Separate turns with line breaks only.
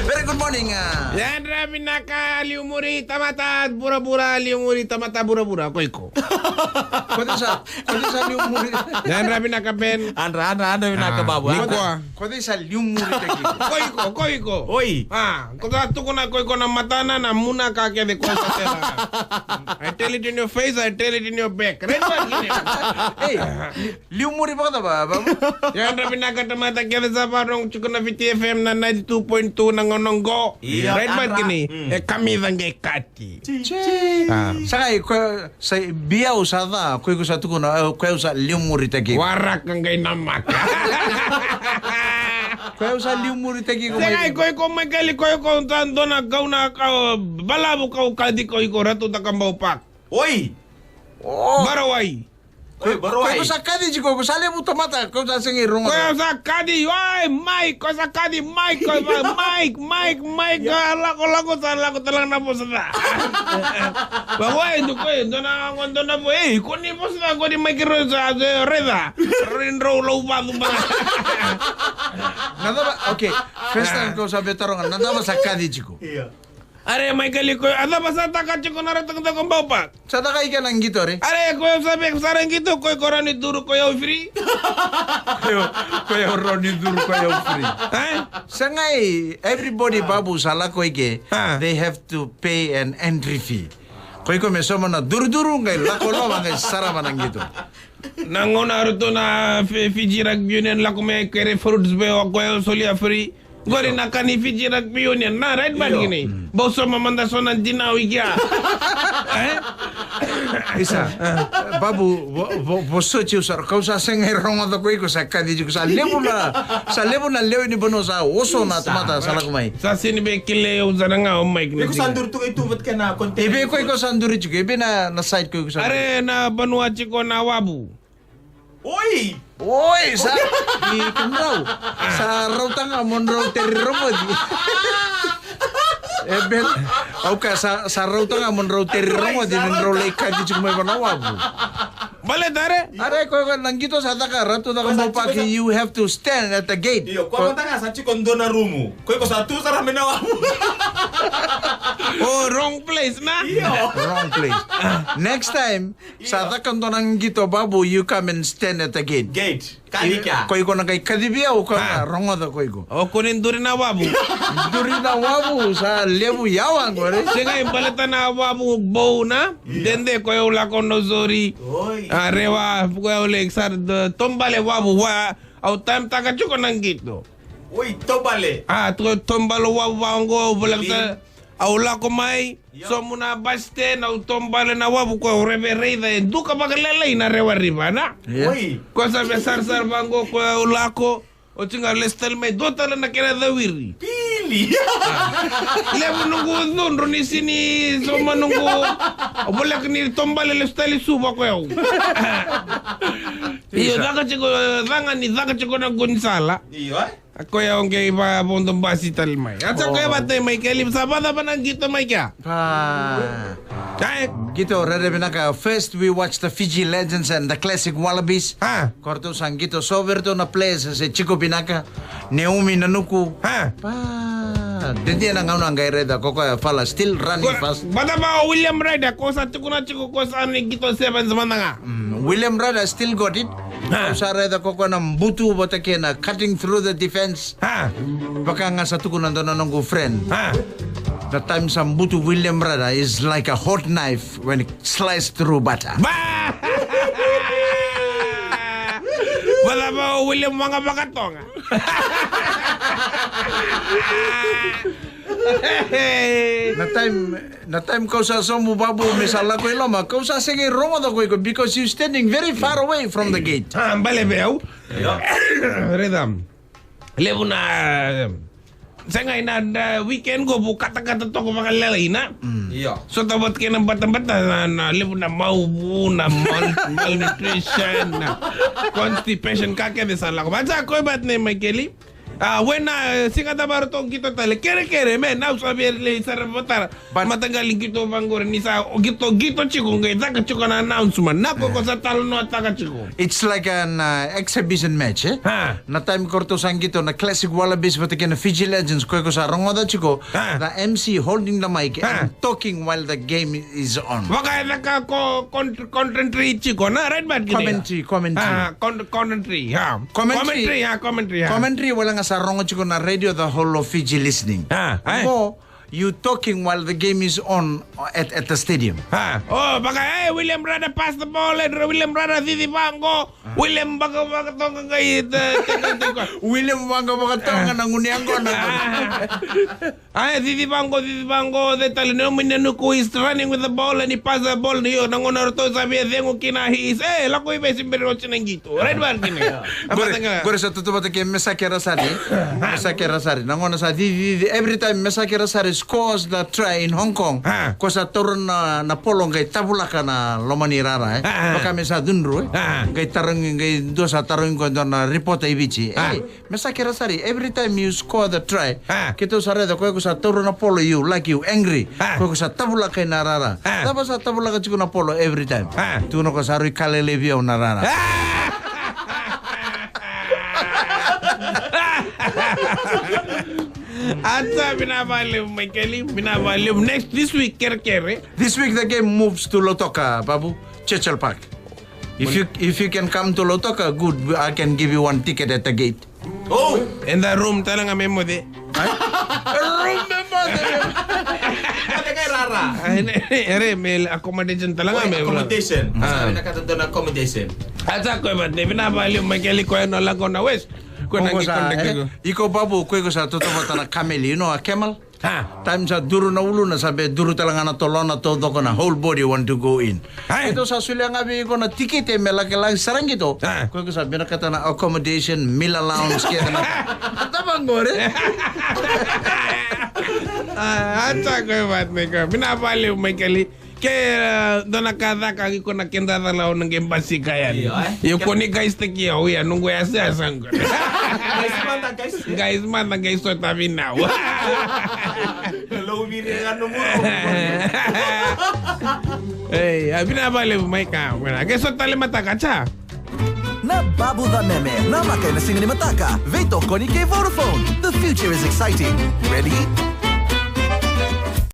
Very good morning.
Yan rami nakaliumuri tamata bura-bura liumuri tamata bura-bura koiko.
Kode sa liumuri.
Yan rami nakapen.
Andra nakababu.
Kode sa liumuri tagi.
Koiko.
Oi.
Kota tuko na koiko na matana na muna kake de kosa tela. I tell it in your face, I tell it in your back. Right man.
Hey, liumuri ba ba?
Yan rami nakatamata kaya sa parang chukuna VTFM na 92.2 nangononggo. Right man kini. Kami vangay kati.
Sakay sa biya usada ko sa tuko na ko sa liumuri tagi.
Warak ang gay namak.
Ko sa liumuri tagi ko
Tengay ko may kali ko tando na kau na kau balabu kau kadi ko ratu takambau pak.
Oi.
Barawai.
Ko sa kadi ko sale mo tomata ko sa singi rong.
Ko sa kadi oi Mike ko sa kadi Mike lago talang na po sa. Bawai itu ko dona ngondo na po ko ni po sa ko di Mike sa reda. Rinro lo ba.
Nada ba? Okay. First time ko sa veteran nada ba sa kadi ko.
Iya.
Are may kali ko ada basa takat ko na ratang takambau pak.
Sa takay ka lang gito re.
Are ko sabi sarang gitu ko korani duru ko yaw free.
Ko Ronnie Dur ko yung free. Sangay everybody babu sala ko ike. They have to pay an entry fee. Ko mesomo na duru-duru ngay lako lo ngay sarama nang gito.
Nangona ruto na Fiji Rugby Union la kume kere fruits be o ko solia free. Gori na kani Fiji Rugby Union na right man gini. Boso mamanda sona dinawi kya.
Isa. Babu boso chiu sar kau sa sengay rongo to ko sa kadi ko sa levo na levo ni bono sa oso na tomata sala kumai.
Sa sini be kile uzana nga o mic na.
Iko sandur tu itu buat kena konten.
Ibe ko sanduri chiu ibe na side ko sa.
Are na banua chiko na wabu.
Oi.
Oi, sa ikamraw. Sa rautang amon raw terromo. Ebel, okay, sa rautang amon raw terromo din raw leka di chumay banawabu.
Bale dare.
Are ko nangito sa taka rato na kamo pa you have to stand at the gate.
Iyo, kwa matanga sa chikon dona rumu. Ko satu sarah menawamu.
Oh, wrong place na.
Wrong place. Next time, sa takang to nangito babu, you come and stand at the gate.
Gate. Kali kya.
Ko na kay kadibia o ka rongo da ko.
O kunin duri na wabu.
Duri na wabu sa lebu yawang ko re.
Singa imbalita na wabu bow na. Dende ko yung lakon no zori.
Oi.
Rewa ko yung leksar tombale wabu wa. Au time taka chuko nang gito.
Oi, tobale.
Tombalo wabu wango bulakta. Au lako mai. So muna baste na tombale na wabu ko rebe reida duka bagalelay na rewa riba na.
Oi.
Ko sa besar bango ko lako. O tinga lestel may dotala na kira dawiri.
Pili.
Levo nungu nunro ni sini so manungu. O bolak ni tombale lestel suba ko yaw. Iyo daga chiko na gunsala.
Iyo.
Ako yaw kay pa bondong basi talmay. At sa kaya batay may kalim sabada pa nang gito may kya. Kaya
Gito, Rerebinaka, first we watch the Fiji Legends and the classic Wallabies. Korto sang Gito, soberto na plays sa Chico Pinaka, Neumi Nanuku. Dindi na nga nang gaireda ko kaya fala still running fast.
Bata ba William Ryder ko sa chiko ko sa ni Gito 7 sa nga.
William Ryder still got it. Sa reda ko ng butu botake na cutting through the defense. Baka nga sa tukunan doon ng friend. The time some butu William Ryder is like a hot knife when it sliced through butter.
Bata ba William mga bakatong.
Na time ko sa somu babu misala ko iloma ko sa sige rongo da ko because you standing very far away from the gate.
Bale bew. Redam. Levo na sangay na weekend ko buka kata to ko mga lalay na.
Iya.
So tawat kayo ng bata-bata na levo na maubo na malnutrition na constipation kake de sala ko. Basta ko bat ni Michaeli. When singata baru to gito tale kere men now sabi sara matar matanggalin gito bangor ni sa gito chiko ngai taka chiko na announcement nako ko sa talo no taka chiko.
It's like an exhibition match, eh? Na time korto sangito na classic wallabies but again Fiji Legends ko sa rongoda chiko. The MC holding the mic and talking while the game is on.
Waka naka ko commentary chiko na right bad
Commentary.
Commentary. Commentary.
Commentary wala nga sa rongo chiko na radio the whole of Fiji listening. Mo, you talking while the game is on at the stadium.
Oh, baka William Brada pass the ball and William Brada Didi Bango. William baka tonga kay
William Wango baka tonga nang unianggo na.
Didi Bango the talino minuko is running with the ball and he pass the ball niyo nangona to sabi dengo kinahi is lako ibe simbero chinangito. Right ba kini?
Gore sa tutuba te Mesaki Rasari. Nangona sa Didi every time Mesaki Rasari scores the try in Hong Kong. Ko sa turun na polong kay tabula ka na lomanirara baka me sa dunro kay tarang kay do sa tarong ko na report ay bichi Mesaki Rasari every time you score the try kito sa redo ko sa turun na polo you like you angry ko sa tabula kay narara tapos sa tabula ka chiko na polo every time tuno ko sa ri kalelebio narara
Atsa binabaliw Michael, binabaliw. Next this week kere.
This week the game moves to Lotoka, Babu, Churchill Park. If you can come to Lotoka, good. I can give you one ticket at the gate.
Oh, in the room talaga memo de.
Room memo de.
Kata kay Rara.
May accommodation talaga may.
Accommodation. Sabi na kato na accommodation.
Atsa ko ba de binabaliw Michael ko no lang ko na west.
Iko Babu, ko sa totoo na camel, you know a camel? Time sa duro na ulo na sabi, duro talaga na tolong na todo ko na whole body want to go in. Ito sa sulia nga ko na ticket melaki lang sarang ito. Ko sabi na kata na accommodation, meal allowance kaya na. Tabang gore.
Atsa ko ba Michael, binabaliw Michael. Kaya doon nakadakagi ko na kindatalaw ng embassy kayan. Yung kuni guys tekiya, uya, nung guya siya sang ko. Guys man, guys so tabi now.
Hello, biri nga numuro.
Hey, binabali mo may ka. Guys so tali mataka
Na babu the meme, na makai na singa ni mataka. Veto koni kay Vodafone. The future is exciting. Ready?